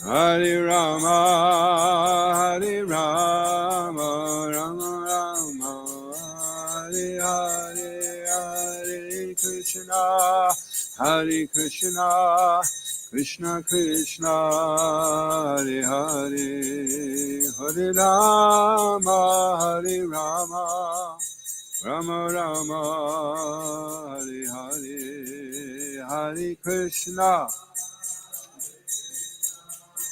Hare Rama, Hare Rama, Rama Rama, Hare Hare, Hare Krishna, Hare Krishna, Krishna Krishna, Hare Hare, Hare Rama, Hare Rama, Rama Rama, Hare Hare, Hare Krishna,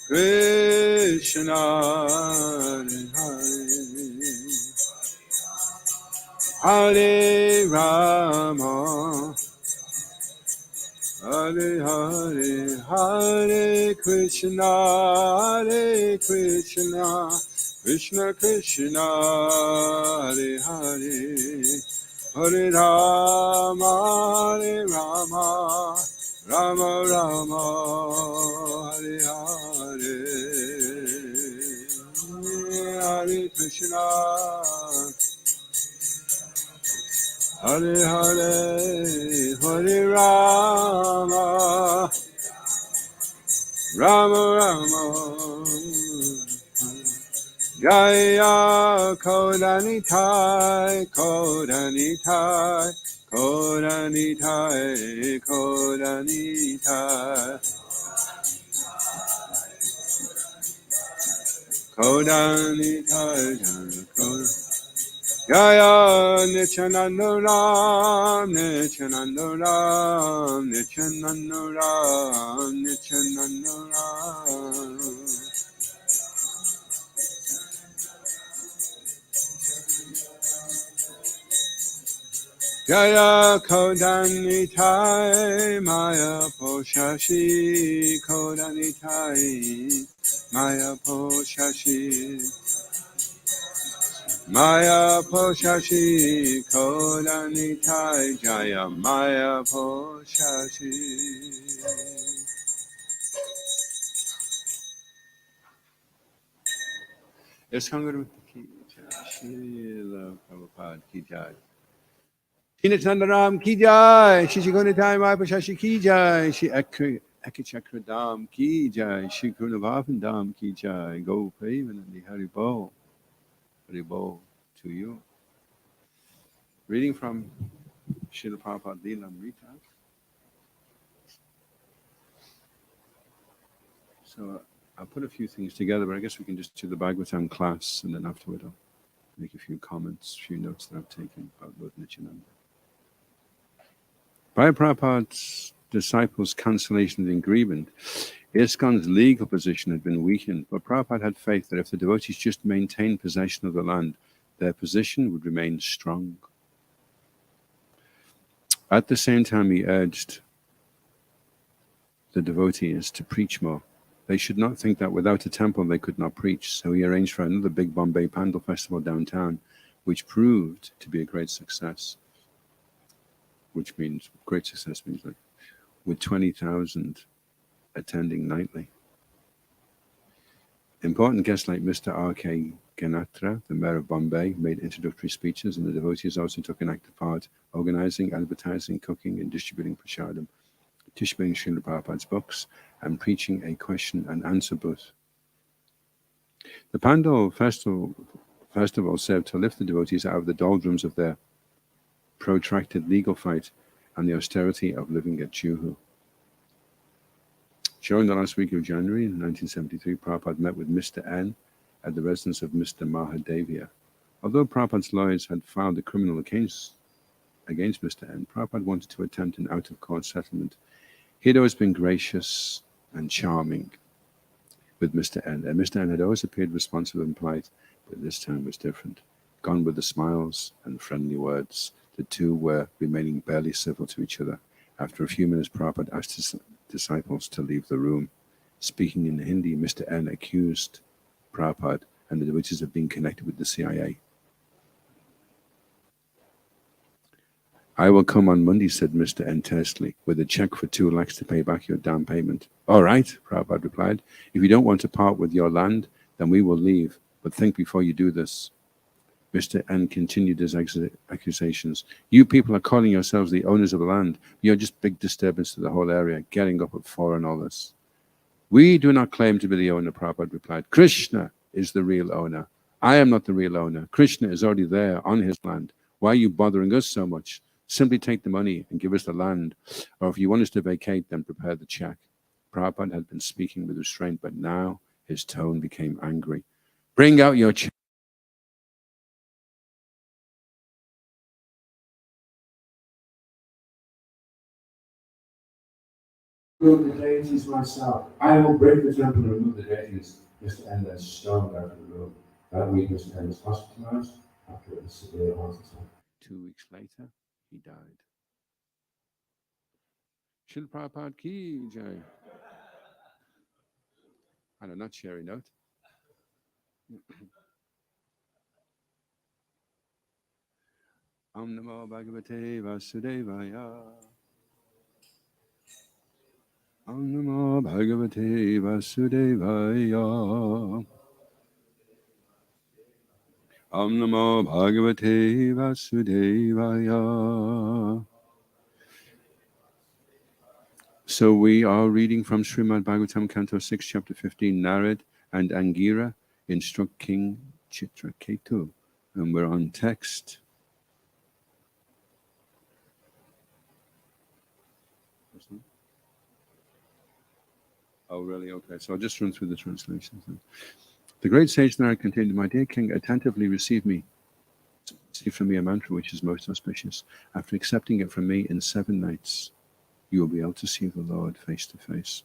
Krishna, Hare Hare, Hare Rama, Hare Hare, Hare Krishna, Hare Krishna, Krishna Krishna, Hare Hare, Hare Rama, Hare Rama, Rama Rama, Hare Hare, Hare Krishna, Hare Hare, Hare Rama, Rama Rama, Jaya Kodanitai, Kodanitai, Kodanitai, Kodanitai, Kodanitai, Kodanitai. Jaya Nityananda Ram, Nityananda Ram, Nityananda Ram, Nityananda Ram. Jaya Kodanitai, Maya Poshashi, Kodanitai, Maya Poshashi. Maya Poshashi, Kodanitai, Jaya Maya Poshashi. Iskanguru ki jai, Srila Prabhupada ki jai. Tinachandaram ki jai, Shishigunitai Maya Poshashi ki jai, Shi Ekachakradam ki jai, Shi Kurunavapandam ki jai, Go Premanandi Haribo, Haribo to you. Reading from Srila Prabhupada Lilamrita. So I'll put a few things together, but I guess we can just do the Bhagavatam class, and then afterward I'll make a few comments, a few notes that I've taken about Lord Nityananda. By Prabhupada's disciples' cancellation of the agreement, ISKCON's legal position had been weakened, but Prabhupada had faith that if the devotees just maintained possession of the land, their position would remain strong. At the same time, he urged the devotees to preach more. They should not think that without a temple they could not preach, so he arranged for another big Bombay Pandal festival downtown, which proved to be a great success. Which means, great success means like, with 20,000 attending nightly. Important guests like Mr. R.K. Ganatra, the mayor of Bombay, made introductory speeches, and the devotees also took an active part organizing, advertising, cooking, and distributing prasadam, distributing Srila Prabhupada's books, and preaching a question and answer booth. The Pandal festival served to lift the devotees out of the doldrums of their protracted legal fight and the austerity of living at Juhu. During the last week of January in 1973, Prabhupada met with Mr. N at the residence of Mr. Mahadevia. Although Prabhupada's lawyers had filed a criminal case against Mr. N, Prabhupada wanted to attempt an out-of-court settlement. He had always been gracious and charming with Mr. N, and Mr. N had always appeared responsive and polite, but this time was different. Gone with the smiles and friendly words, the two were remaining barely civil to each other. After a few minutes, Prabhupada asked his disciples to leave the room. Speaking in Hindi, Mr. N accused Prabhupada and the devotees of being connected with the CIA. I will come on Monday, said Mr. N tersely, with a check for 2 lakhs to pay back your down payment. All right, Prabhupada replied. If you don't want to part with your land, then we will leave. But think before you do this. Mr. N continued his accusations. You people are calling yourselves the owners of the land. You're just big disturbance to the whole area, getting up at 4 and all this. We do not claim to be the owner, Prabhupada replied. Krishna is the real owner. I am not the real owner. Krishna is already there on his land. Why are you bothering us so much? Simply take the money and give us the land. Or if you want us to vacate, then prepare the check. Prabhupada had been speaking with restraint, but now his tone became angry. Bring out your check. Remove the deities myself. I will break the temple and remove the deities. Mr. N then stormed out of the room. That week, Mr. N was hospitalized after a severe heart attack. 2 weeks later, he died. Shil Prabhupada ki jai. And a not cherry note. Om Namo Bhagavate Vasudevaya. Om Namo Bhagavate Vasudevaya. Om Namo Bhagavate Vasudevaya. So we are reading from Srimad Bhagavatam, Canto 6, Chapter 15, Narad and Angira instruct King Chitraketu. And we're on text. Oh, really? Okay. So I'll just run through the translations then. The great sage Narad continued, my dear king, attentively receive from me a mantra which is most auspicious. After accepting it from me in 7 nights, you will be able to see the Lord face to face.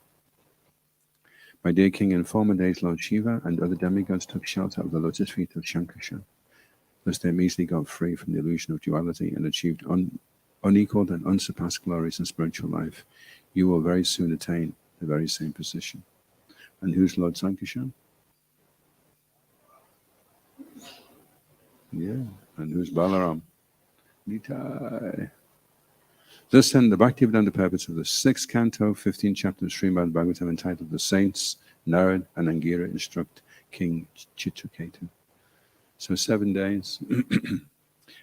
My dear king, in former days, Lord Shiva and other demigods took shelter of the lotus feet of Shankarshan. Thus they immediately got free from the illusion of duality and achieved unequaled and unsurpassed glories in spiritual life. You will very soon attain the very same position. And who's Lord Sankarshan? Yeah. And who's Balaram? Nitai. Thus then, the Bhaktivedanta purpose of the 6th canto, 15th chapter of Srimad Bhagavatam, entitled The Saints, Narad and Angira instruct King Chitraketu. So 7 days, and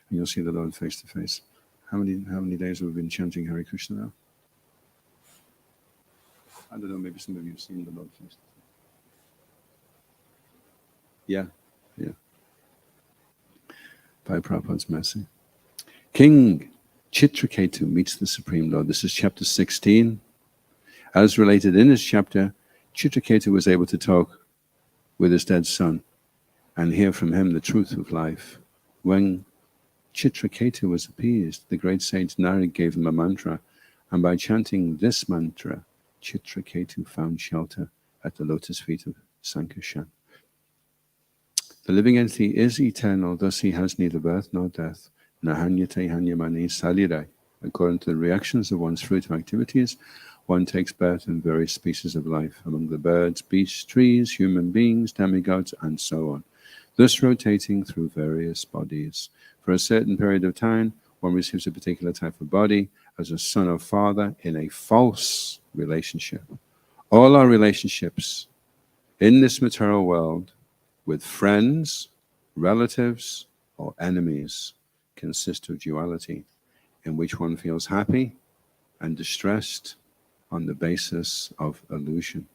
you'll see the Lord face to face. How many days have we been chanting Hare Krishna now? I don't know, maybe some of you have seen the Lord face to face. Yeah. By Prabhupada's mercy. King Chitraketu meets the Supreme Lord. This is chapter 16. As related in this chapter, Chitraketu was able to talk with his dead son and hear from him the truth of life. When Chitraketu was appeased, the great sage Narad gave him a mantra, and by chanting this mantra, Chitraketu found shelter at the lotus feet of Sankarshan. The living entity is eternal, thus he has neither birth nor death. Nahanyate hanyamani salirai. According to the reactions of one's fruitive activities, one takes birth in various species of life, among the birds, beasts, trees, human beings, demigods, and so on, thus rotating through various bodies. For a certain period of time, one receives a particular type of body as a son or father in a false relationship. All our relationships in this material world with friends, relatives, or enemies consist of duality, in which one feels happy and distressed on the basis of illusion.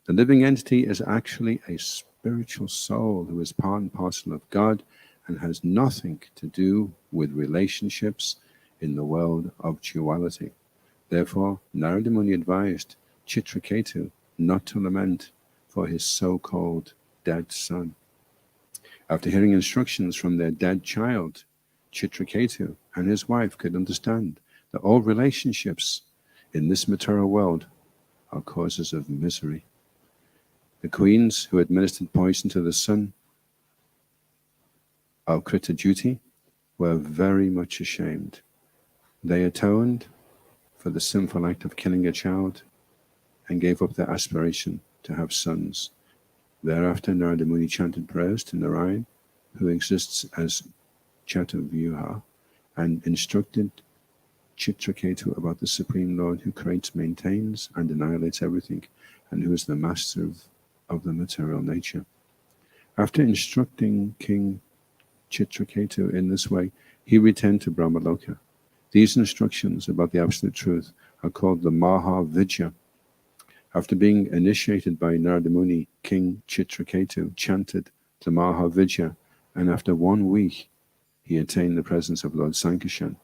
The living entity is actually a spiritual soul who is part and parcel of God and has nothing to do with relationships in the world of duality. Therefore, Narada Muni advised Chitraketu not to lament for his so-called dead son. After hearing instructions from their dead child, Chitraketu and his wife could understand that all relationships in this material world are causes of misery. The queens who administered poison to the son of Kritajuti were very much ashamed. They atoned for the sinful act of killing a child and gave up their aspiration to have sons. Thereafter, Narada Muni chanted prayers to Narayan, who exists as Chatuvyuha, and instructed Chitraketu about the Supreme Lord who creates, maintains, and annihilates everything, and who is the master of the material nature. After instructing King Chitraketu in this way, he returned to Brahmaloka. These instructions about the absolute truth are called the Maha Vidya. After being initiated by Narada Muni, King Chitraketu chanted the Mahavijaya, and after 1 week he attained the presence of Lord Sankishan,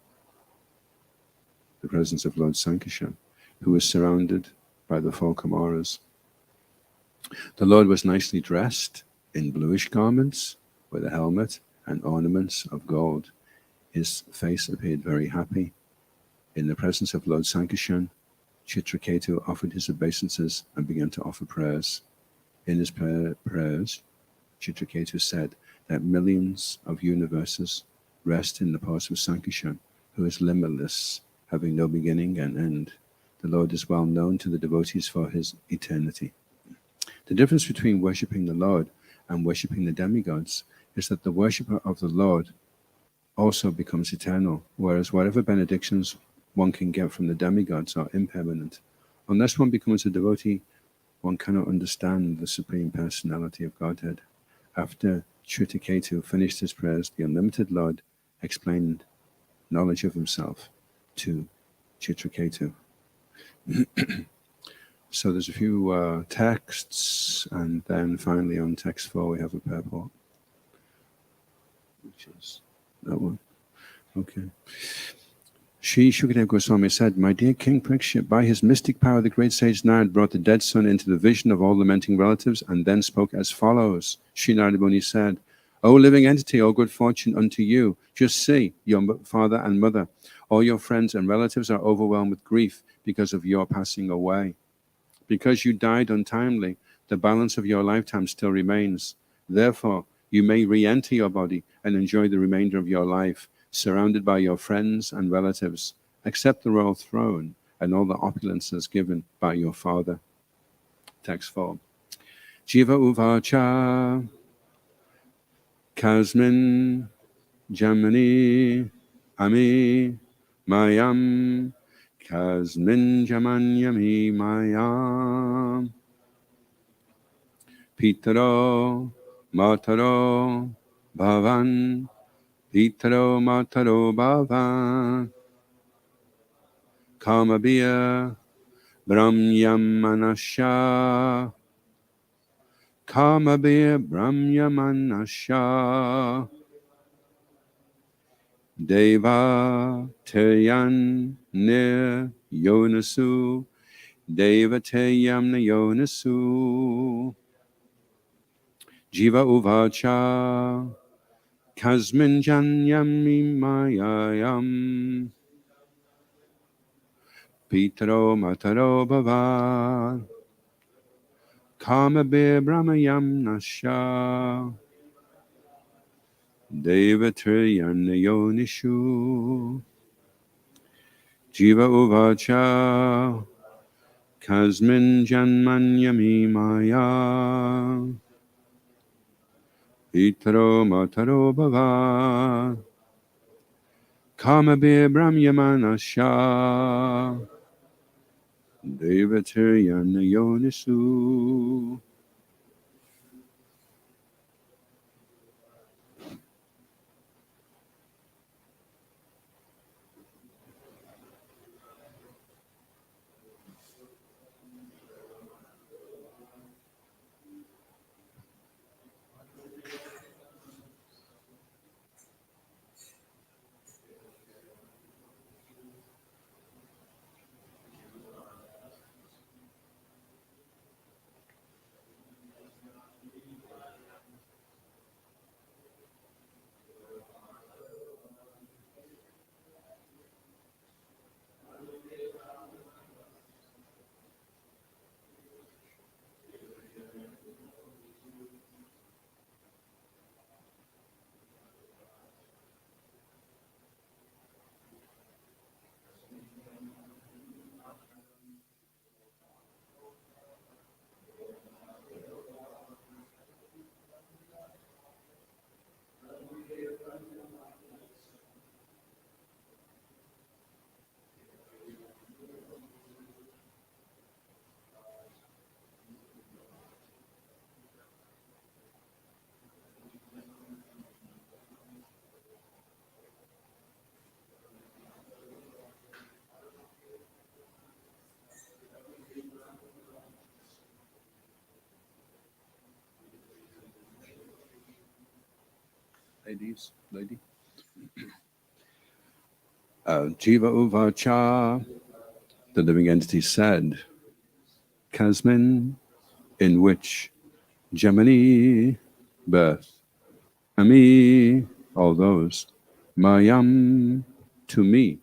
who was surrounded by the four Kumaras. The Lord was nicely dressed in bluish garments with a helmet and ornaments of gold. His face appeared very happy. In the presence of Lord Sankishan, Chitraketu offered his obeisances and began to offer prayers. In his prayers, Chitraketu said that millions of universes rest in the paws of Sankishan, who is limitless, having no beginning and end. The Lord is well known to the devotees for his eternity. The difference between worshipping the Lord and worshipping the demigods is that the worshipper of the Lord also becomes eternal, whereas whatever benedictions one can get from the demigods are impermanent. Unless one becomes a devotee, one cannot understand the Supreme Personality of Godhead. After Chitraketu finished his prayers, the Unlimited Lord explained knowledge of himself to Chitraketu. So there's a few texts, and then finally on text 4 we have a purport, which is that one. Okay. Sri Shukadeva Goswami said, "My dear King Parikshit, by his mystic power the great sage Narad brought the dead son into the vision of all lamenting relatives and then spoke as follows." Sri Narada Muni said, "O living entity, all good fortune unto you. Just see, your father and mother, all your friends and relatives are overwhelmed with grief because of your passing away. Because you died untimely, the balance of your lifetime still remains. Therefore, you may re-enter your body and enjoy the remainder of your life, surrounded by your friends and relatives. Accept the royal throne and all the opulences given by your father." Text 4. Jiva uvacha kasmin jamani ami mayam kasmin jamanyami mayam pitaro mataro bhavan pitaro mataro bhavan kamabhiya brahmyamanasya kamabhiya brahmyamanasya deva teyan nir yonasu deva teyam na yonasu jiva uvacha kasmin janyami mayayam pitaro mataro bhavan kamabhiya brahmayam nasya devatriyan yonishu jiva uvacha kasmin janmanyami maya pitaro mataro bhavan kamabhiya brahmayanasya devatriyan yonishu. lady. Jiva Uvacha, the living entity said, Kasmin, in which Gemini, birth, Ami, all those, Mayam, to me,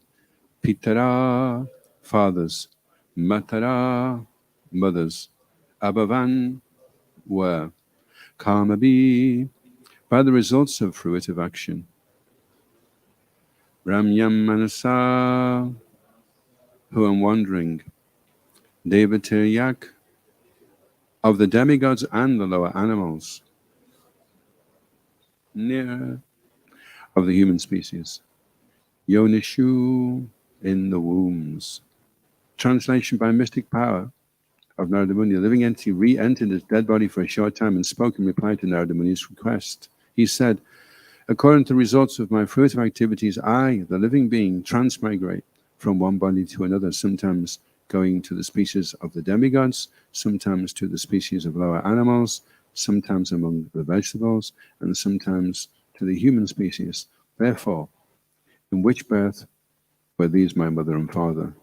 Pitara, fathers, Matara, mothers, Abhavan, were, Kamabi, by the results of fruitive action, Ramyam Manasa, who am wandering, Devatiryak, of the demigods and the lower animals, near of the human species, Yonishu, in the wombs. Translation by mystic power of Narada Muni, the living entity re-entered his dead body for a short time and spoke in reply to Narada Muni's request. He said, according to the results of my fruitive activities, I, the living being, transmigrate from one body to another, sometimes going to the species of the demigods, sometimes to the species of lower animals, sometimes among the vegetables, and sometimes to the human species. Therefore, in which birth were these my mother and father?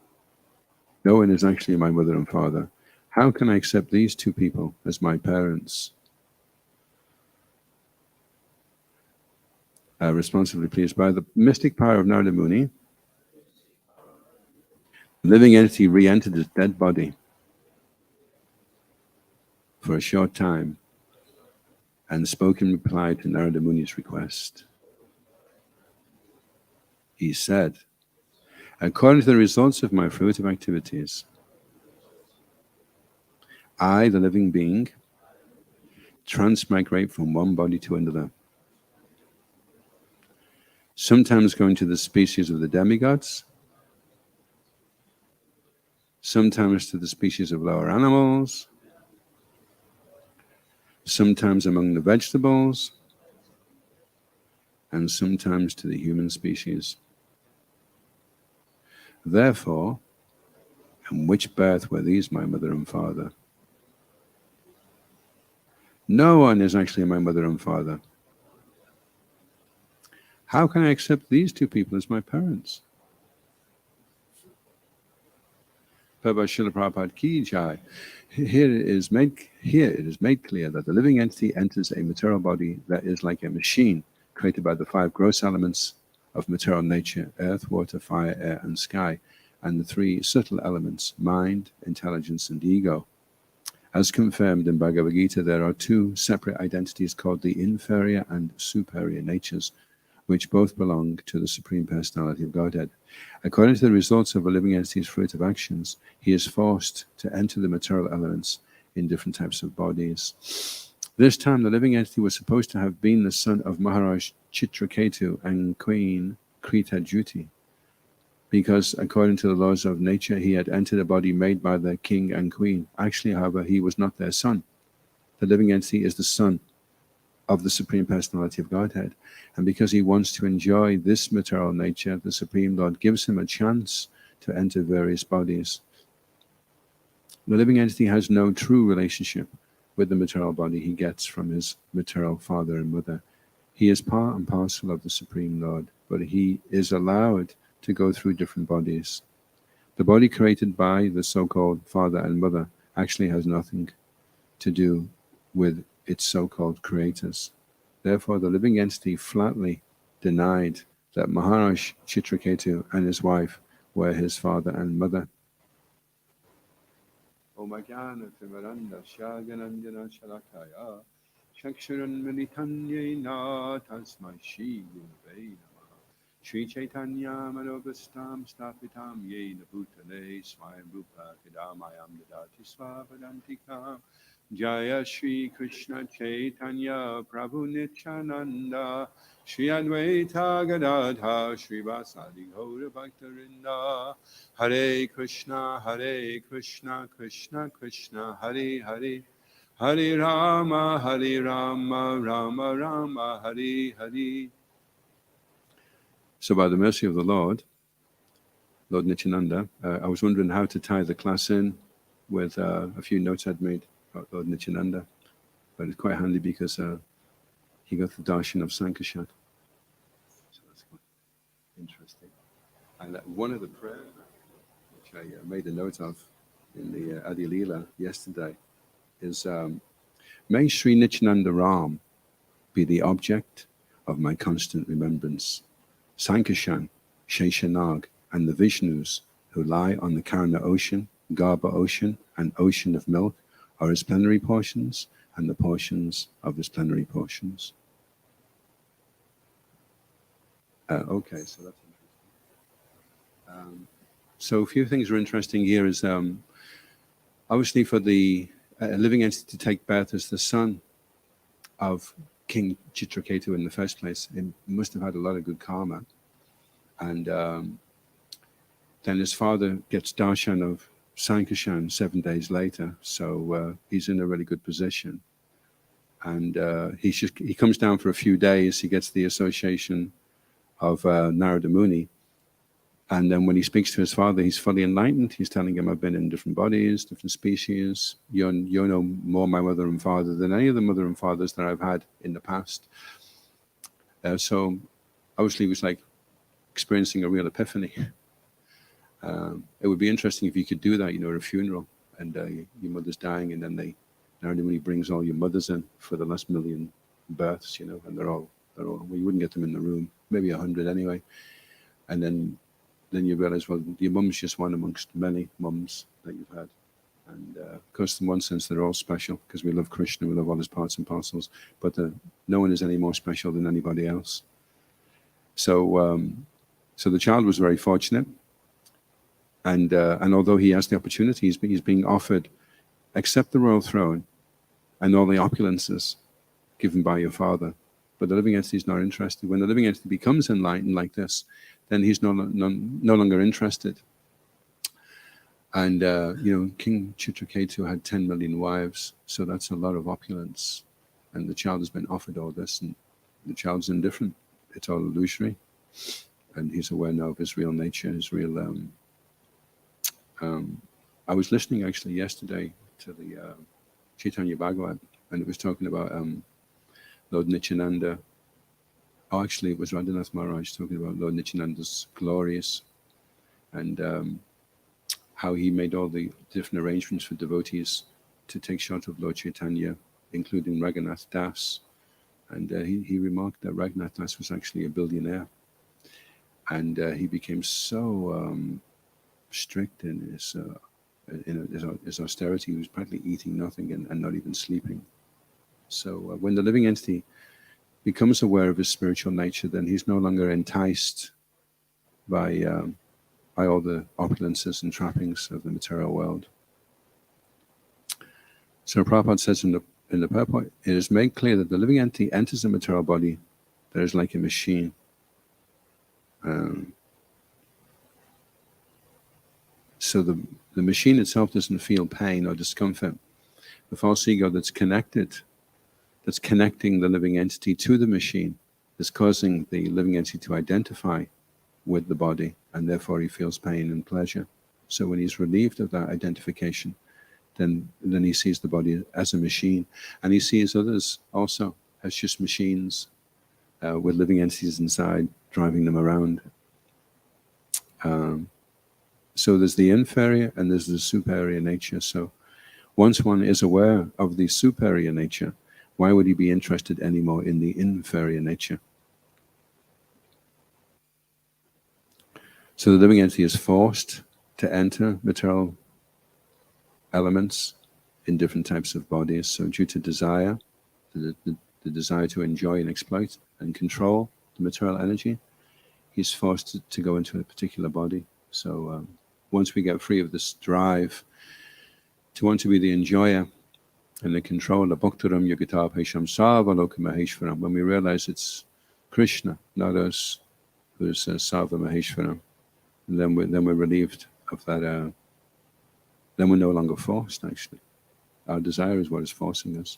No one is actually my mother and father. How can I accept these two people as my parents? Responsibly pleased, by the mystic power of Narada Muni, the living entity re-entered his dead body for a short time and spoke in reply to Narada Muni's request. He said, according to the results of my fruitive activities, I, the living being, transmigrate from one body to another, sometimes going to the species of the demigods, sometimes to the species of lower animals, sometimes among the vegetables, and sometimes to the human species. Therefore, in which birth were these my mother and father? No one is actually my mother and father. How can I accept these two people as my parents? Srila Prabhupada ki jai. Here it is made clear that the living entity enters a material body that is like a machine created by the five gross elements of material nature: earth, water, fire, air, and sky, and the three subtle elements: mind, intelligence, and ego. As confirmed in Bhagavad Gita, there are two separate identities called the inferior and superior natures, which both belong to the Supreme Personality of Godhead. According to the results of a living entity's fruitive actions, he is forced to enter the material elements in different types of bodies. This time, the living entity was supposed to have been the son of Maharaj Chitraketu and Queen Krita Juti, because according to the laws of nature, he had entered a body made by the king and queen. Actually, however, he was not their son. The living entity is the son of the Supreme Personality of Godhead. And because he wants to enjoy this material nature, the Supreme Lord gives him a chance to enter various bodies. The living entity has no true relationship with the material body he gets from his material father and mother. He is part and parcel of the Supreme Lord, but he is allowed to go through different bodies. The body created by the so-called father and mother actually has nothing to do with its so-called creators. Therefore, the living entity flatly denied that Maharaj Chitraketu and his wife were his father and mother. Om Ajnana Timiranda Shaganandana Shalakaya Chakshuran Militanyena Tasmai Shri Gurave Namaha Shri Chaitanya Manobhastam Stapitam Yena Bhutale Swayam Rupa Kidamayam Dadati Swapadantika Jaya Shri Krishna Chaitanya Prabhu Nityananda Shri Advaita Gadadha Shri Vasadi Gaura Bhaktarinda Hare Krishna Krishna Krishna Hare Hare Hare Rama Rama Rama Hare Hare. So by the mercy of the Lord Nityananda, I was wondering how to tie the class in with a few notes I'd made about Lord Nityananda, but it's quite handy because he got the darshan of Sankashat. And one of the prayers, which I made a note of in the Adi Leela yesterday, is may Sri Nityananda Ram be the object of my constant remembrance. Sankashan, Sheshanag, and the Vishnus who lie on the Karna ocean, Garbha ocean, and ocean of milk are his plenary portions and the portions of his plenary portions. Okay, so that's interesting. So a few things are interesting here is obviously for the living entity to take birth as the son of King Chitraketu in the first place, it must have had a lot of good karma. And then his father gets darshan of Sankashan 7 days later, so he's in a really good position. And he comes down for a few days, he gets the association of Narada Muni. And then when he speaks to his father, he's fully enlightened. He's telling him, I've been in different bodies, different species. You know more my mother and father than any of the mother and fathers that I've had in the past. So obviously it was like experiencing a real epiphany. It would be interesting if you could do that, at a funeral, and your mother's dying, and then Narada Muni brings all your mothers in for the last million births, and they're all, well, you wouldn't get them in the room, maybe 100 anyway. And then you realize, well, your mum's just one amongst many mums that you've had. And of course, in one sense, they're all special because we love Krishna, we love all his parts and parcels, but no one is any more special than anybody else. So the child was very fortunate. And although he has the opportunity, he's being offered, accept the royal throne and all the opulences given by your father. But the living entity is not interested. When the living entity becomes enlightened like this, then he's no longer interested. And, King Chitraketu had 10 million wives, so that's a lot of opulence. And the child has been offered all this, and the child's indifferent. It's all illusory. And he's aware now of his real nature, his real... I was listening actually yesterday to the Chaitanya Bhagavatam, and it was talking about Lord Nityananda. Oh, actually, it was Radhanath Maharaj talking about Lord Nityananda's glories and how he made all the different arrangements for devotees to take shot of Lord Chaitanya, including Raghunath Das. And he remarked that Raghunath Das was actually a billionaire. And he became so strict in his austerity. He was practically eating nothing and not even sleeping. So when the living entity becomes aware of his spiritual nature, then he's no longer enticed by all the opulences and trappings of the material world. So Prabhupada says in the purport, it is made clear that the living entity enters the material body that is like a machine. So the machine itself doesn't feel pain or discomfort. The false ego that's connecting the living entity to the machine is causing the living entity to identify with the body, and therefore he feels pain and pleasure. So when he's relieved of that identification, then he sees the body as a machine, and he sees others also as just machines with living entities inside driving them around. So there's the inferior and there's the superior nature. So once one is aware of the superior nature, why would he be interested anymore in the inferior nature? So the living entity is forced to enter material elements in different types of bodies. So due to desire, the desire to enjoy and exploit and control the material energy, he's forced to go into a particular body. So once we get free of this drive to want to be the enjoyer and the controller, Bhaktaram Yogita Bhaisham Sarvaloka Maheshwaram, when we realize it's Krishna, not us, who's Sarva Maheshwaram, and then we're relieved of that. Then we're no longer forced, actually. Our desire is what is forcing us.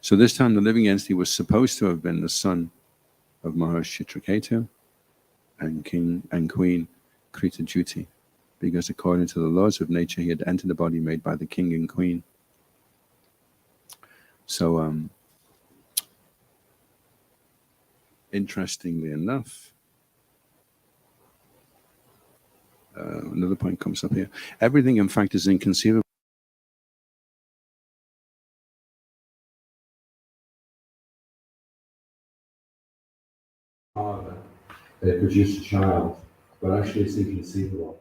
So this time the living entity was supposed to have been the son of Maharaj Chitraketu and King and Queen Krita Jyoti, because according to the laws of nature, he had entered the body made by the king and queen. So, interestingly enough, Another point comes up here. Everything, in fact, is inconceivable. Father, they produce a child, but actually it's inconceivable.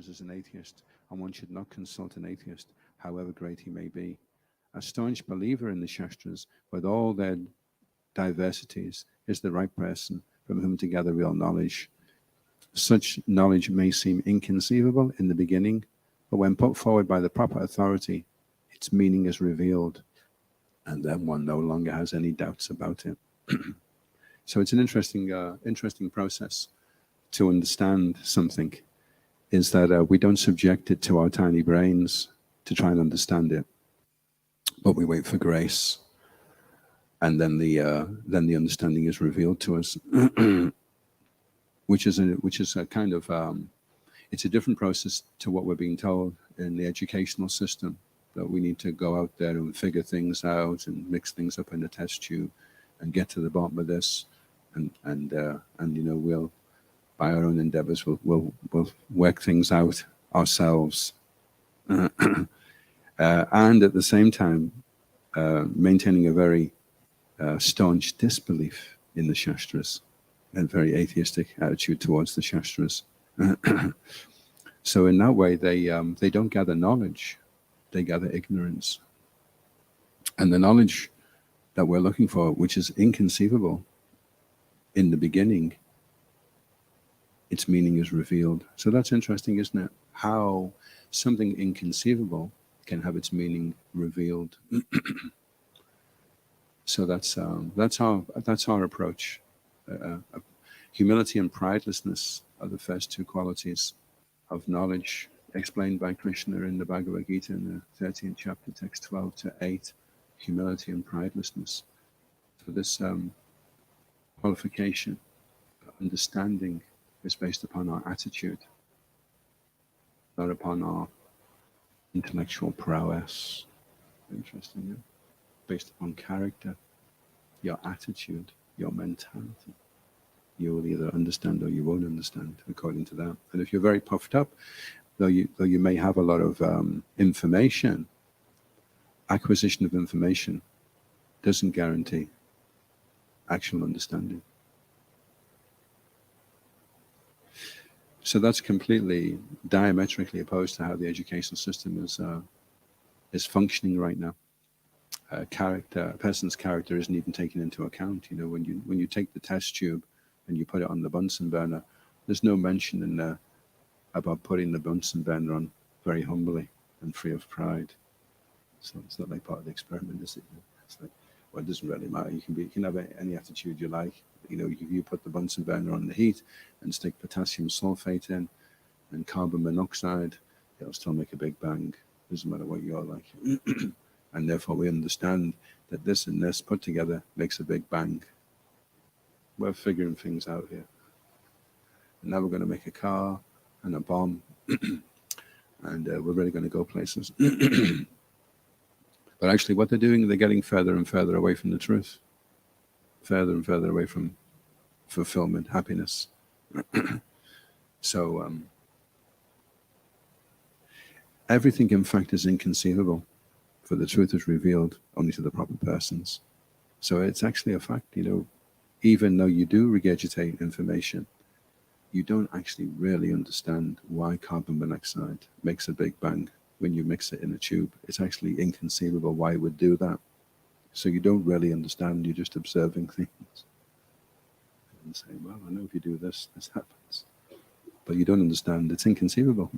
As an atheist, and one should not consult an atheist, however great he may be. A staunch believer in the Shastras, with all their diversities, is the right person from whom to gather real knowledge. Such knowledge may seem inconceivable in the beginning, but when put forward by the proper authority, its meaning is revealed, and then one no longer has any doubts about it. So it's an interesting process to understand something. Is that we don't subject it to our tiny brains to try and understand it, but we wait for grace, and then the understanding is revealed to us, which is a kind of it's a different process to what we're being told in the educational system, that we need to go out there and figure things out and mix things up in a test tube and get to the bottom of this, and we'll, by our own endeavors, we'll work things out ourselves, and at the same time maintaining a very staunch disbelief in the Shastras and very atheistic attitude towards the Shastras. So in that way, they don't gather knowledge, they gather ignorance. And the knowledge that we're looking for, which is inconceivable in the beginning, its meaning is revealed. So that's interesting, isn't it? How something inconceivable can have its meaning revealed. So that's our approach. Humility and pridelessness are the first two qualities of knowledge explained by Krishna in the Bhagavad Gita in the 13th chapter, text 12 to 8. Humility and pridelessness. So this qualification, understanding, is based upon our attitude, not upon our intellectual prowess. Interesting, yeah? Based upon character, your attitude, your mentality. You will either understand or you won't understand according to that. And if you're very puffed up, though you may have a lot of information, acquisition of information doesn't guarantee actual understanding. So that's completely diametrically opposed to how the educational system is functioning right now. A person's character isn't even taken into account. You know, when you take the test tube and you put it on the Bunsen burner, there's no mention in there about putting the Bunsen burner on very humbly and free of pride. So it's not like part of the experiment, is it? It's like, well, it doesn't really matter. You can have any attitude you like. You know, you put the Bunsen burner on the heat and stick potassium sulfate in and carbon monoxide, it'll still make a big bang. Doesn't matter what you're like. And therefore we understand that this and this put together makes a big bang. We're figuring things out here. And now we're going to make a car and a bomb, and we're really going to go places. But actually what they're doing, they're getting further and further away from the truth, further and further away from fulfillment, happiness. So everything, in fact, is inconceivable, for the truth is revealed only to the proper persons. So it's actually a fact, even though you do regurgitate information, you don't actually really understand why carbon monoxide makes a big bang when you mix it in a tube. It's actually inconceivable why it would do that. So you don't really understand, you're just observing things. And say, well, I know if you do this, this happens. But you don't understand, it's inconceivable.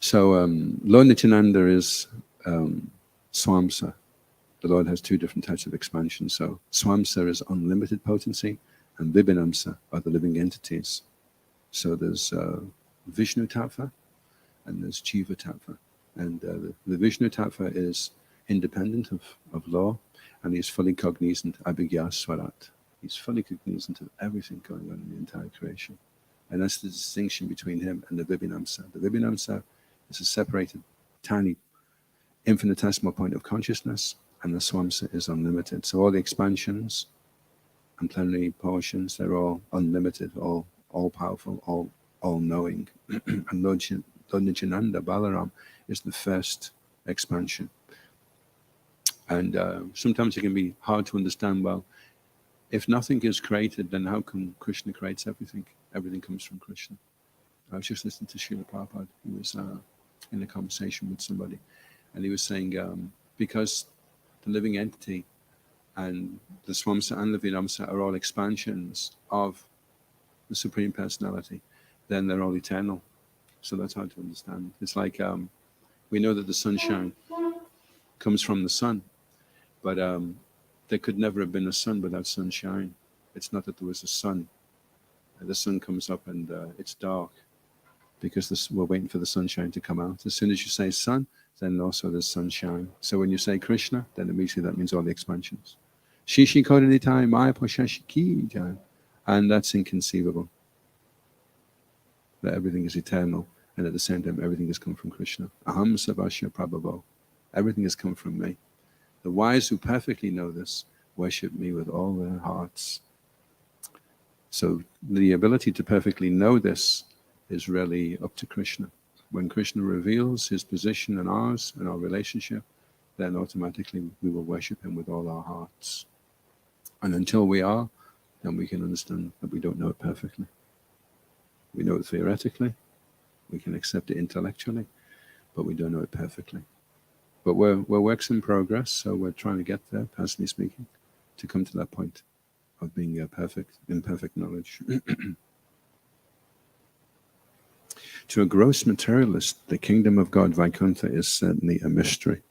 So Lord Nityananda is Swamsa. The Lord has two different types of expansion. So Swamsa is unlimited potency, and Vibhinamsa are the living entities. So there's Vishnu Tattva and there's Jiva Tattva. And the Vishnu Tattva is independent of law, and he's fully cognizant, Abhigya Swarat. He's fully cognizant of everything going on in the entire creation. And that's the distinction between him and the Vibhinamsa. The Vibhinamsa is a separated, tiny, infinitesimal point of consciousness, and the Swamsa is unlimited. So all the expansions and plenary portions, they're all unlimited, all powerful, all knowing. And Lord Nityananda, Balaram, is the first expansion. And sometimes it can be hard to understand, well, if nothing is created, then how come Krishna creates everything? Everything comes from Krishna. I was just listening to Srila Prabhupada. He was in a conversation with somebody, and he was saying, because the living entity and the Swamsa and the Vibhinamsa are all expansions of the Supreme Personality, then they're all eternal. So that's hard to understand. It's like we know that the sunshine comes from the sun, but there could never have been a sun without sunshine. It's not that there was a sun. The sun comes up and it's dark because we're waiting for the sunshine to come out. As soon as you say sun, then also there's sunshine. So when you say Krishna, then immediately that means all the expansions. Shishi Kodanitai Maya Poshashiki Jan. And that's inconceivable. That everything is eternal, and at the same time everything has come from Krishna. Aham Savasya Prabhavo. Everything has come from me. The wise who perfectly know this worship me with all their hearts. So the ability to perfectly know this is really up to Krishna. When Krishna reveals his position and ours and our relationship, then automatically we will worship him with all our hearts. And until we are, then we can understand that we don't know it perfectly. We know it theoretically, we can accept it intellectually, but we don't know it perfectly. But we're works in progress, so we're trying to get there, personally speaking, to come to that point of being in perfect knowledge. To a gross materialist, the kingdom of God, Vaikuntha, is certainly a mystery.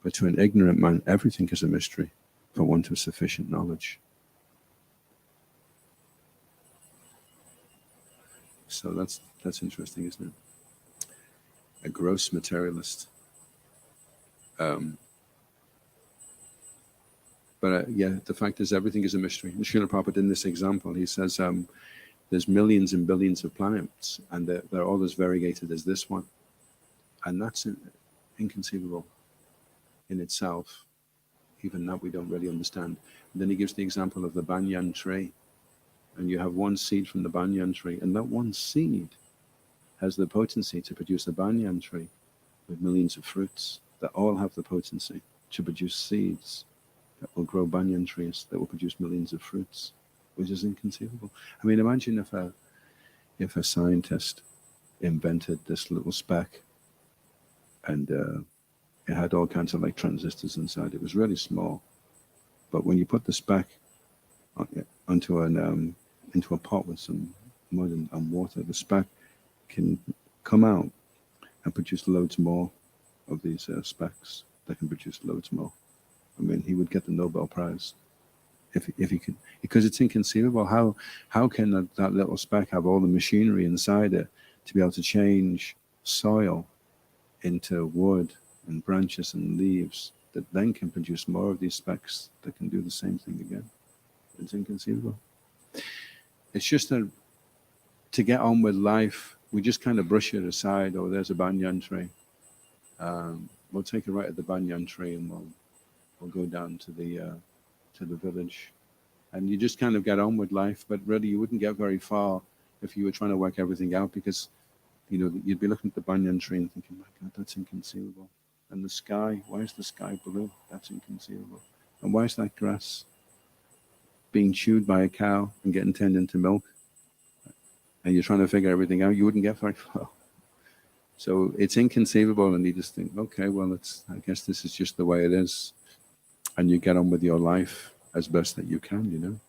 But to an ignorant man, everything is a mystery for want of sufficient knowledge. So that's interesting, isn't it? A gross materialist. But the fact is everything is a mystery. And Srila Prabhupada, in this example, he says there's millions and billions of planets, and they're all as variegated as this one. And that's inconceivable in itself. Even that we don't really understand. And then he gives the example of the banyan tree. And you have one seed from the banyan tree, and that one seed has the potency to produce a banyan tree with millions of fruits that all have the potency to produce seeds that will grow banyan trees that will produce millions of fruits, which is inconceivable. I mean, imagine if a scientist invented this little speck and it had all kinds of like transistors inside. It was really small, but when you put the speck into a pot with some mud and water, the speck can come out and produce loads more of these specks that can produce loads more. I mean, he would get the Nobel Prize if he could, because it's inconceivable. How can that little speck have all the machinery inside it to be able to change soil into wood and branches and leaves that then can produce more of these specks that can do the same thing again? It's inconceivable. It's just that to get on with life, we just kind of brush it aside. Oh, there's a banyan tree. We'll take a right at the banyan tree, and we'll go down to the village, and you just kind of get on with life. But really, you wouldn't get very far if you were trying to work everything out, because you'd be looking at the banyan tree and thinking, "My God, that's inconceivable. And the sky, why is the sky blue? That's inconceivable. And why is that grass being chewed by a cow and getting turned into milk? And you're trying to figure everything out, you wouldn't get very far. So it's inconceivable, and you just think, okay, well, I guess this is just the way it is. And you get on with your life as best that you can, you know.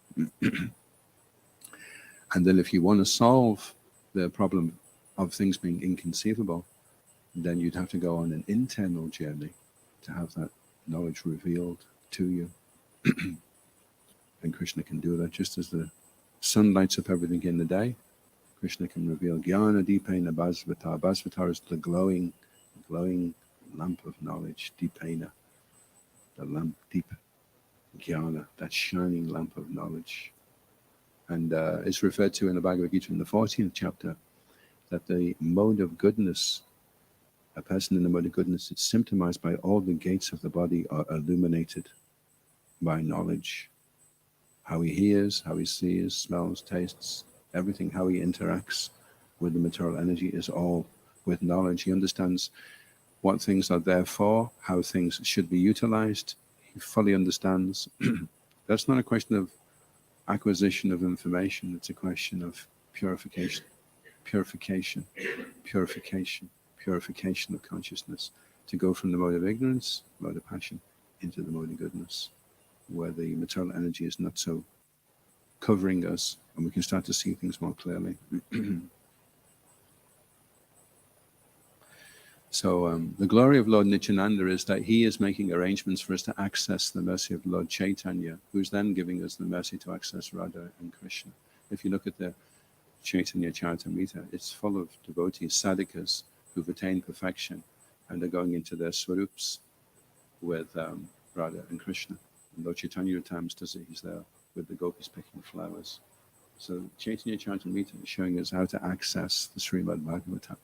And then if you want to solve the problem of things being inconceivable, then you'd have to go on an internal journey to have that knowledge revealed to you. And Krishna can do that just as the sun lights up everything in the day. Krishna can reveal Jnana Dipena Bhasvata. Bhasvata is the glowing lamp of knowledge. Dipena, the lamp, deep Jnana, that shining lamp of knowledge. And it's referred to in the Bhagavad Gita in the 14th chapter that the mode of goodness, a person in the mode of goodness, is symptomized by all the gates of the body are illuminated by knowledge. How he hears, how he sees, smells, tastes, everything, how he interacts with the material energy is all with knowledge. He understands what things are there for, how things should be utilized. He fully understands. That's not a question of acquisition of information, it's a question of purification of consciousness, to go from the mode of ignorance, mode of passion, into the mode of goodness, where the material energy is not so covering us, and we can start to see things more clearly. So the glory of Lord Nityananda is that he is making arrangements for us to access the mercy of Lord Chaitanya, who's then giving us the mercy to access Radha and Krishna. If you look at the Chaitanya Charitamrita, it's full of devotees, sadhakas, who've attained perfection and are going into their swarups with Radha and Krishna. And Lord Chaitanya at times does it, he's there with the gopis picking flowers. So Chaitanya Charitamrita is showing us how to access the Srimad Bhagavatam,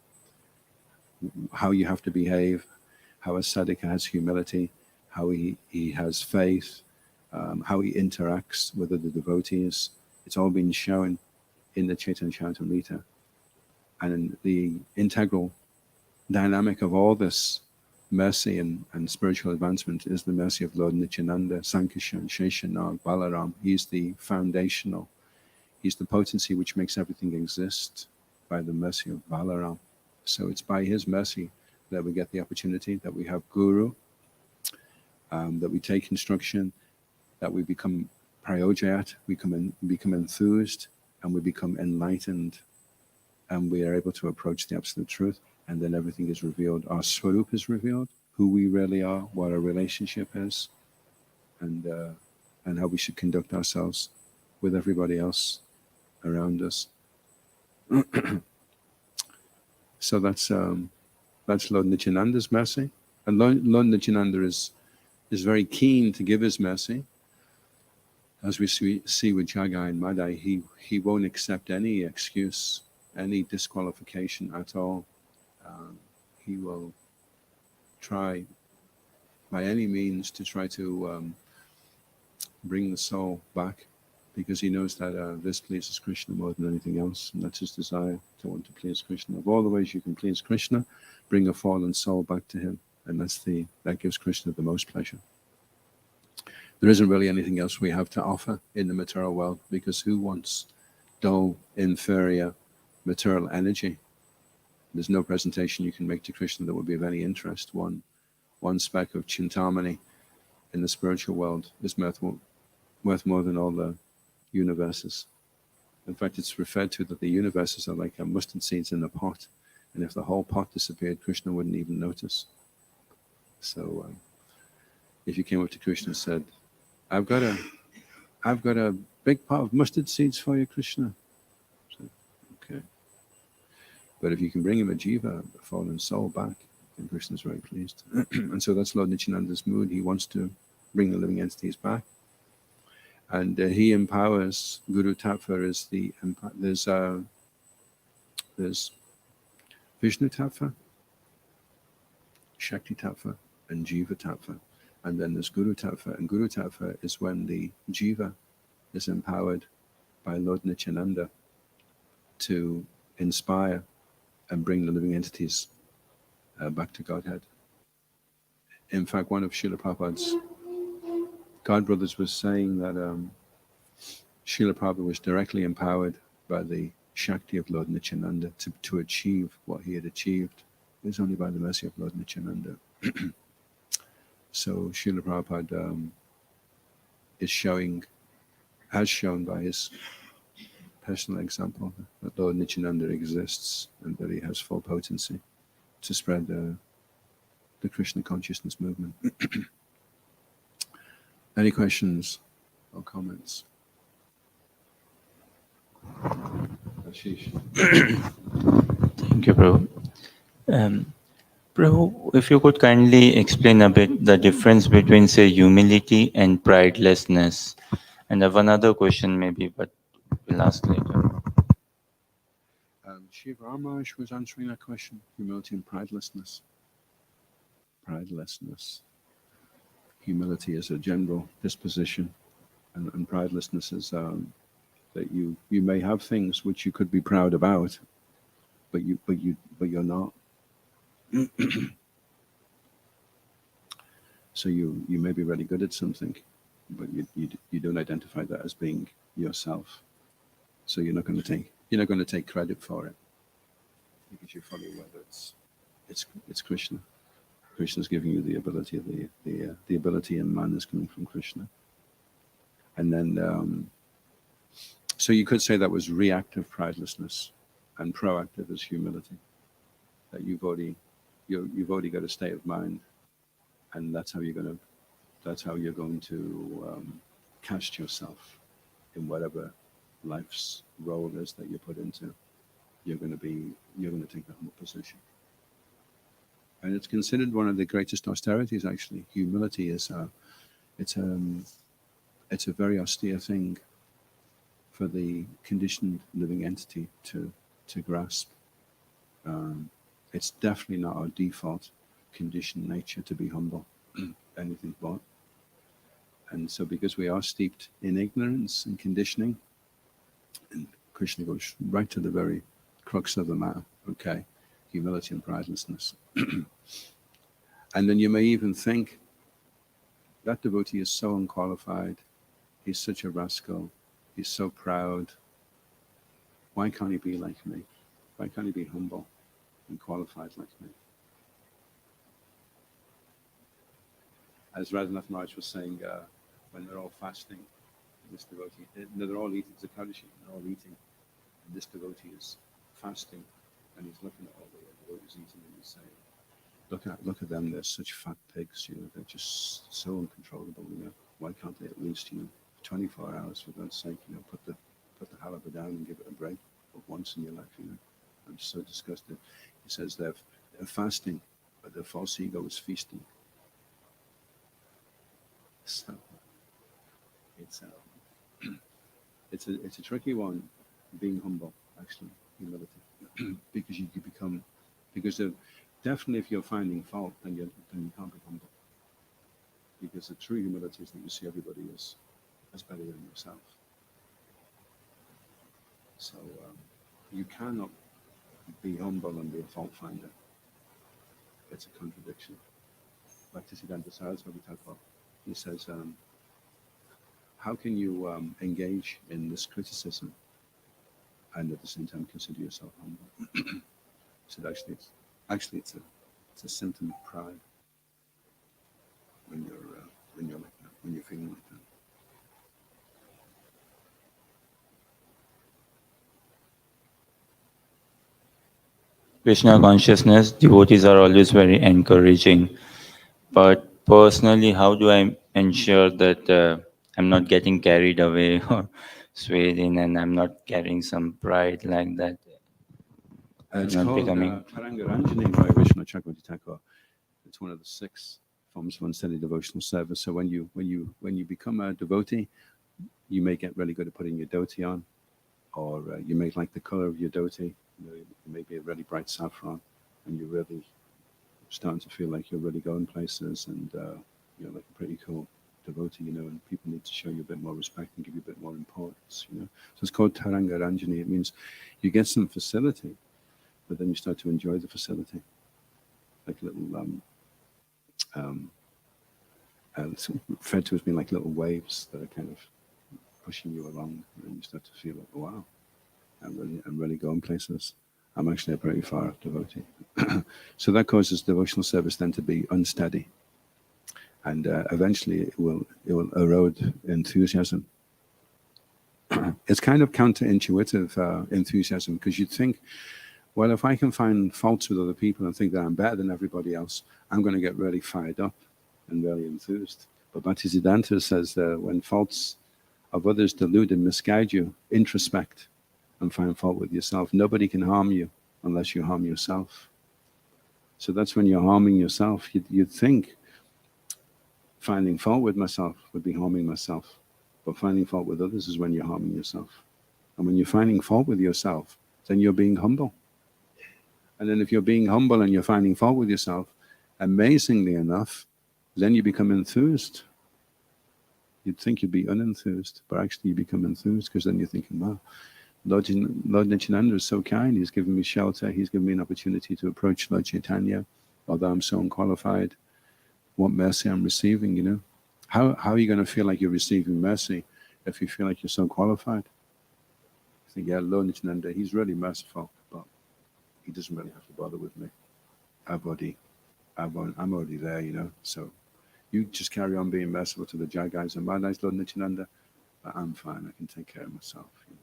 how you have to behave, how a sadhaka has humility, how he has faith, how he interacts with other devotees. It's all been shown in the Chaitanya Charitamrita. And the integral dynamic of all this mercy and spiritual advancement is the mercy of Lord Nityananda, Sankishan, Sheshanag, Balaram. He's the foundational, he's the potency which makes everything exist by the mercy of Balaram. So it's by his mercy that we get the opportunity, that we have guru, that we take instruction, that we become prayojayat, we become enthused, and we become enlightened, and we are able to approach the absolute truth, and then everything is revealed. Our swarup is revealed, who we really are, what our relationship is, and how we should conduct ourselves with everybody else around us. So that's Lord Nityananda's mercy, and Lord Nityananda is very keen to give his mercy. As we see with Jagai and Madai, he won't accept any excuse, any disqualification at all. He will try by any means to try to bring the soul back, because he knows that this pleases Krishna more than anything else, and that's his desire, to want to please Krishna. Of all the ways you can please Krishna, bring a fallen soul back to him, and that gives Krishna the most pleasure. There isn't really anything else we have to offer in the material world, because who wants dull, inferior material energy? There's no presentation you can make to Krishna that would be of any interest. One speck of chintamani in the spiritual world is worth more than all the universes. In fact, it's referred to that the universes are like mustard seeds in a pot, and if the whole pot disappeared, Krishna wouldn't even notice. So if you came up to Krishna and said, I've got a big pot of mustard seeds for you, Krishna. So, okay. But if you can bring him a jiva, a fallen soul, back, then Krishna's very pleased. And so that's Lord Nityananda's mood. He wants to bring the living entities back. And he empowers. Guru Tattva is there's Vishnu Tattva, Shakti Tattva, and Jiva Tattva. And then there's Guru Tattva. And Guru Tattva is when the Jiva is empowered by Lord Nityananda to inspire and bring the living entities back to Godhead. In fact, one of Srila Prabhupada's godbrothers was saying that Srila Prabhupada was directly empowered by the Shakti of Lord Nityananda to achieve what he had achieved. It was only by the mercy of Lord Nityananda. So Srila Prabhupada has shown by his personal example that Lord Nityananda exists and that he has full potency to spread the Krishna consciousness movement. Any questions or comments? Ashish. Thank you, Prabhu. Prabhu, if you could kindly explain a bit the difference between, say, humility and pridelessness. And I have another question maybe, but we'll ask later. Shiva Ramash was answering that question. Humility and pridelessness. Pridelessness. Humility is a general disposition, and pridelessness is that you may have things which you could be proud about, but you're not. So you may be really good at something, but you don't identify that as being yourself. So you're not going to take credit for it because you're fully aware that it's Krishna. Krishna's giving you the ability. The ability in man is coming from Krishna. And then, so you could say that was reactive pridelessness, and proactive is humility. That you've already got a state of mind, and that's how you're going to cast yourself in whatever life's role is that you're put into. You're going to take that humble position. And it's considered one of the greatest austerities. Actually, humility is it's a very austere thing for the conditioned living entity to grasp. It's definitely not our default conditioned nature to be humble, anything but. And so, because we are steeped in ignorance and conditioning, and Krishna goes right to the very crux of the matter. Okay. Humility and pridelessness. And then you may even think, that devotee is so unqualified, he's such a rascal, he's so proud. Why can't he be like me? Why can't he be humble and qualified like me? As Radhanath Maharaj was saying, when they're all fasting, this devotee, they're all eating, it's a Kaddishi, they're all eating, and this devotee is fasting, and he's looking at all the devotees eating, and he's saying, look at them, they're such fat pigs, they're just so uncontrollable, why can't they at least, 24 hours, for God's sake, put the halabah down and give it a break for once in your life, I'm just so disgusted. He says they're fasting, but their false ego is feasting. So it's a tricky one, being humble, actually, humility, because you become, definitely if you're finding fault, then you can't be humble, because the true humility is that you see everybody as better than yourself. So you cannot be humble and be a fault finder. It's a contradiction. Bhaktisiddhanta Saraswati Thakur, he says, how can you engage in this criticism and at the same time consider yourself humble? So actually it's a symptom of pride when you're like that, when you're feeling like that. Krishna consciousness, devotees are always very encouraging. But personally, how do I ensure that I'm not getting carried away or swayed in, and I'm not carrying some pride like that? It's called Tarangaranjani by Vishnu Chakravarti Thakur. It's one of the 6 forms of unsteady devotional service. So when you become a devotee, you may get really good at putting your dhoti on, or you may like the color of your dhoti. You may be a really bright saffron, and you're really starting to feel like you're really going places, and you're like a pretty cool devotee, and people need to show you a bit more respect and give you a bit more importance, So it's called Tarangaranjani. It means you get some facility, but then you start to enjoy the facility, like little it's referred to as being like little waves that are kind of pushing you along, and you start to feel like, wow, I'm really going places. I'm actually a very far devotee. So that causes devotional service then to be unsteady, and eventually it will erode enthusiasm. It's kind of counterintuitive enthusiasm, because you'd think, well, if I can find faults with other people and think that I'm better than everybody else, I'm going to get really fired up and really enthused. But Bhaktisiddhanta says that when faults of others delude and misguide you, introspect and find fault with yourself. Nobody can harm you unless you harm yourself. So that's when you're harming yourself. You'd think finding fault with myself would be harming myself. But finding fault with others is when you're harming yourself. And when you're finding fault with yourself, then you're being humble. And then if you're being humble and you're finding fault with yourself, amazingly enough, then you become enthused. You'd think you'd be unenthused, but actually you become enthused, because then you're thinking, wow, Lord Nityananda is so kind. He's given me shelter. He's given me an opportunity to approach Lord Chaitanya, although I'm so unqualified. What mercy I'm receiving, you know? How are you going to feel like you're receiving mercy if you feel like you're so qualified? You think, yeah, Lord Nityananda, he's really merciful, but he doesn't really have to bother with me. I'm already there, you know? So you just carry on being merciful to the Jagais and Madhais, Lord Nityananda, but I'm fine. I can take care of myself. You know?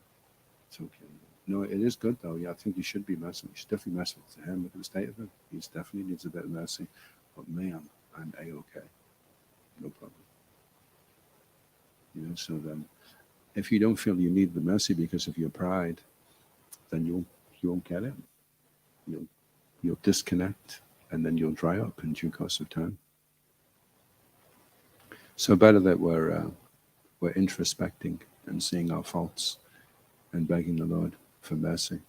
It's okay. No, it is good though. Yeah, I think you should be merciful. You should definitely be merciful to him. Look at the state of him. He definitely needs a bit of mercy. But me, I'm A-okay. No problem. You know, so then if you don't feel you need the mercy because of your pride, then you won't get it. You'll disconnect, and then you'll dry up in due course of time. So better that we're introspecting and seeing our faults and begging the Lord for mercy.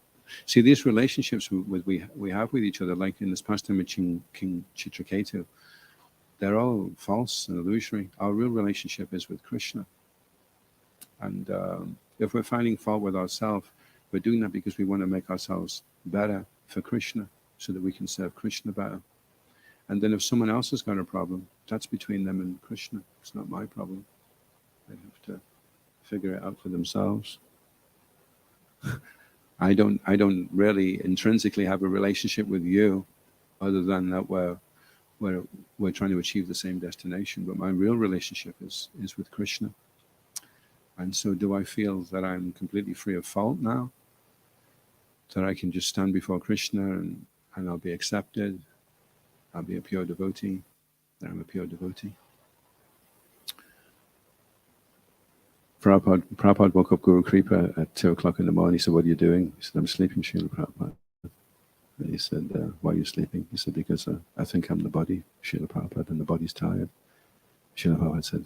See, these relationships we have with each other, like in this pastime with King Chitraketu, they're all false and illusory. Our real relationship is with Krishna. And if we're finding fault with ourselves, we're doing that because we want to make ourselves better for Krishna, so that we can serve Krishna better. And then if someone else has got a problem, that's between them and Krishna. It's not my problem. They have to figure it out for themselves. I don't really intrinsically have a relationship with you, other than that we're trying to achieve the same destination. But my real relationship is with Krishna. And so do I feel that I'm completely free of fault now? That I can just stand before Krishna and I'll be accepted? I'll be a pure devotee? That I'm a pure devotee? Prabhupada woke up Guru Kripa at 2 o'clock in the morning. He said, what are you doing? He said, I'm sleeping, Srila Prabhupada. And he said, why are you sleeping? He said, because I think I'm the body, Srila Prabhupada, and the body's tired. Srila Prabhupada said,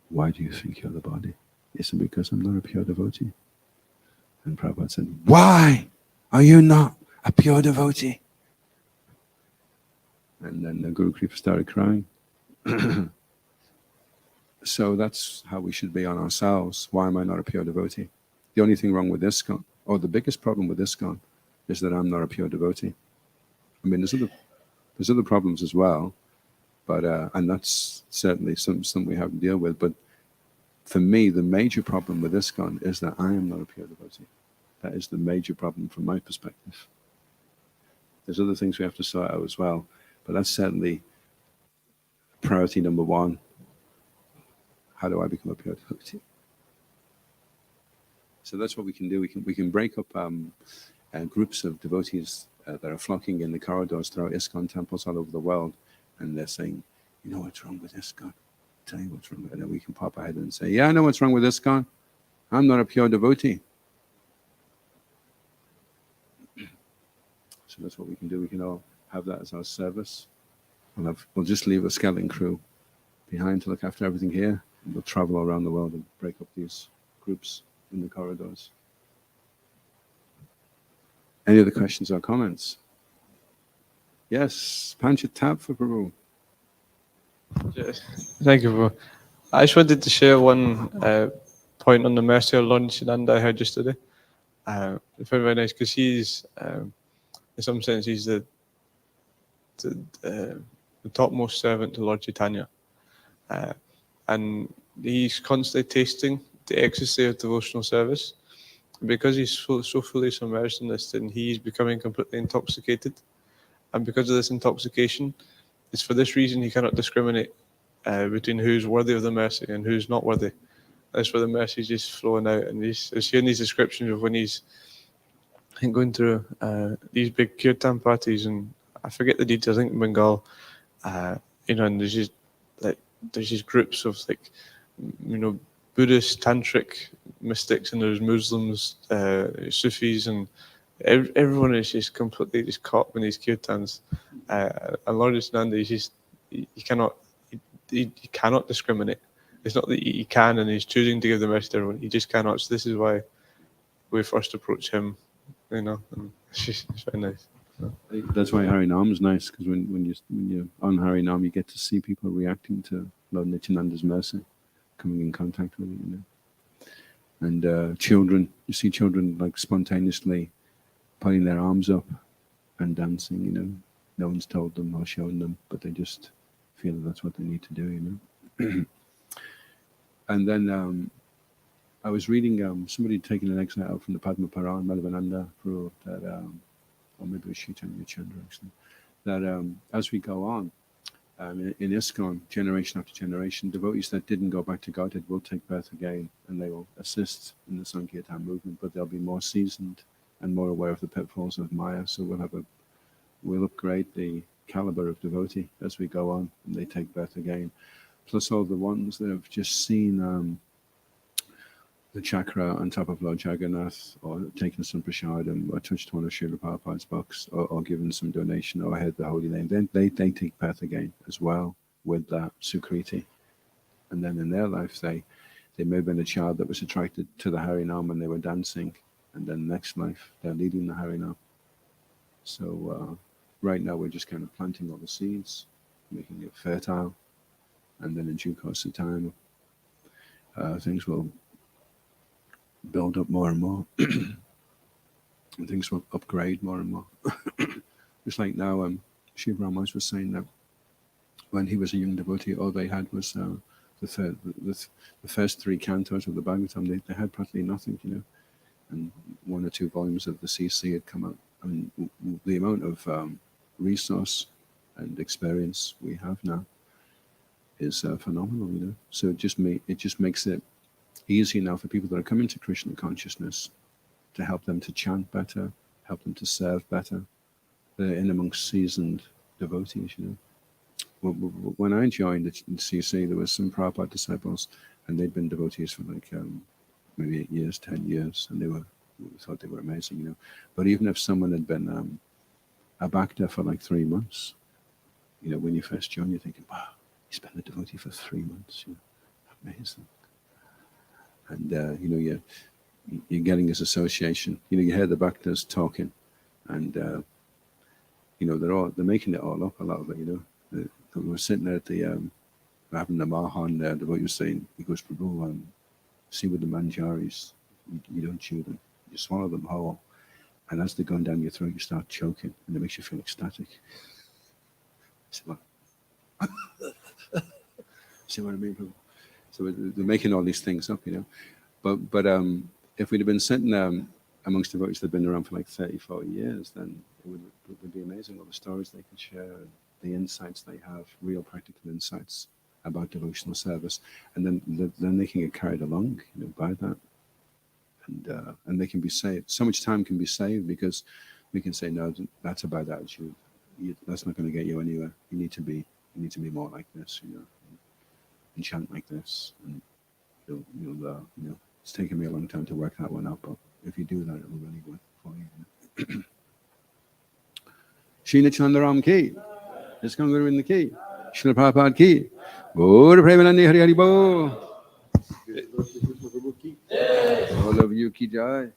why do you think you're the body? He said, because I'm not a pure devotee. And Prabhupada said, why are you not a pure devotee? And then the Guru Kripa started crying. So that's how we should be on ourselves. Why am I not a pure devotee? The only thing wrong with ISKCON, or the biggest problem with ISKCON, is that I'm not a pure devotee. I mean, there's other problems as well, but and that's certainly something we have to deal with. But for me, the major problem with ISKCON is that I am not a pure devotee. That is the major problem from my perspective. There's other things we have to sort out as well, but that's certainly priority number one. How do I become a pure devotee? So that's what we can do. We can break up groups of devotees that are flocking in the corridors throughout ISKCON temples all over the world, and they're saying, you know what's wrong with ISKCON? Tell you what's wrong with it. And then we can pop ahead and say, yeah, I know what's wrong with ISKCON. I'm not a pure devotee. So that's what we can do. We can all have that as our service. We'll just leave a skeleton crew behind to look after everything here. And we'll travel around the world and break up these groups in the corridors. Any other questions or comments? Yes, Pancha tap for Prabhu. Yes. Thank you, Prabhu. I just wanted to share one point on the mercy of Lord Nityananda I heard yesterday. I found very nice, because he's, in some sense, he's the topmost servant to Lord Chaitanya. and he's constantly tasting the ecstasy of devotional service. Because he's so fully submerged in this, then he's becoming completely intoxicated. And because of this intoxication, it's for this reason he cannot discriminate between who's worthy of the mercy and who's not worthy. That's where the mercy is just flowing out. And he's hearing these descriptions of when he's going through these big kirtan parties, and I forget the details. I think in Bengal, and there's these groups of Buddhist tantric mystics, and there's Muslims, Sufis, and everyone is just completely just caught in these kirtans. And Lord Nanda, he cannot discriminate. It's not that he can and he's choosing to give the mercy to everyone. He just cannot. So this is why we first approach him. And it's very nice. That's why Harinam is nice, because when you're on Harinam, you get to see people reacting to Lord Nityananda's mercy, coming in contact with it, And children, you see children like spontaneously putting their arms up and dancing, No one's told them or shown them, but they just feel that's what they need to do, And then I was reading, somebody taking an excerpt out from the Padma Puran, Madhavananda wrote that, or maybe it was Chaitanya Chandra actually, that as we go on, in ISKCON, generation after generation, devotees that didn't go back to Godhead will take birth again, and they will assist in the Sankirtan movement, but they'll be more seasoned and more aware of the pitfalls of Maya. So we'll upgrade the caliber of devotee as we go on, and they take birth again. Plus all the ones that have just seen the chakra on top of Lord Jagannath, or taken some prasadam, or touched one of Srila Prabhupada's books, or given some donation, or heard the holy name, then they take birth again as well with that Sukriti. And then in their life, they may have been a child that was attracted to the Harinam and they were dancing, and then next life, they're leading the Harinam. So right now, we're just kind of planting all the seeds, making it fertile, and then in due course of time, things will build up more and more, and things will upgrade more and more. It's like now, Shiv Ramaj was saying that when he was a young devotee, all they had was the first 3 cantos of the Bhagavatam. They had practically nothing, and 1 or 2 volumes of the CC had come out. I mean, the amount of resource and experience we have now is phenomenal, So it just makes it easy now for people that are coming to Krishna consciousness to help them to chant better, help them to serve better. They're in amongst seasoned devotees, When I joined the CC, there was some Prabhupada disciples, and they'd been devotees for like maybe 8 years, 10 years, and we thought they were amazing, But even if someone had been a bhakta for like 3 months, when you first join, you're thinking, wow, he's been a devotee for 3 months, amazing. And you're getting this association. You hear the bhaktas talking, and they're making it all up, a lot of it. We're sitting there at the having the Mahan there. The devotee was saying, he goes, Prabhu, see with the manjaris, you don't chew them, you swallow them whole, and as they're going down your throat, you start choking, and it makes you feel ecstatic. See what I mean, Prabhu? So they're making all these things up, But if we'd have been sitting amongst devotees that have been around for like 30, 40 years, then it would be amazing all the stories they could share, the insights they have, real practical insights about devotional service. And then they can get carried along, by that. And they can be saved. So much time can be saved because we can say, no, that's a bad attitude. That's not going to get you anywhere. You need to be more like this, and chant like this, and it's taken me a long time to work that one out, but if you do that, it will really work for you. Srila Chandaram ki, ISKCON Guru in the ki, Srila Prabhupada ki, Gaura Premanandi Hari Hari Bo. All of you ki jai.